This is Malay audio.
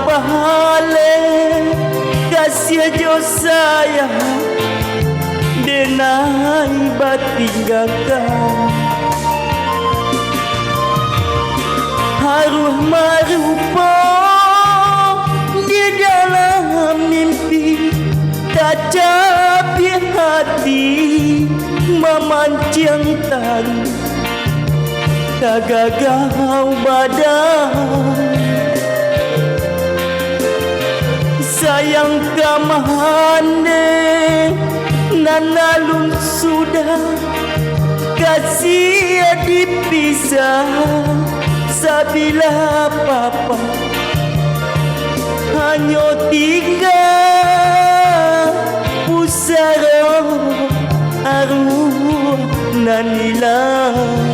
bahale kasih jo saya denai batinggalkan haruh marupa di dalam mimpi tak capek hati memancing tali kagagau badan sayang kamahane nanalun sudah kasih dipisah sabila papa hanya tinggal pusara arwah nanilah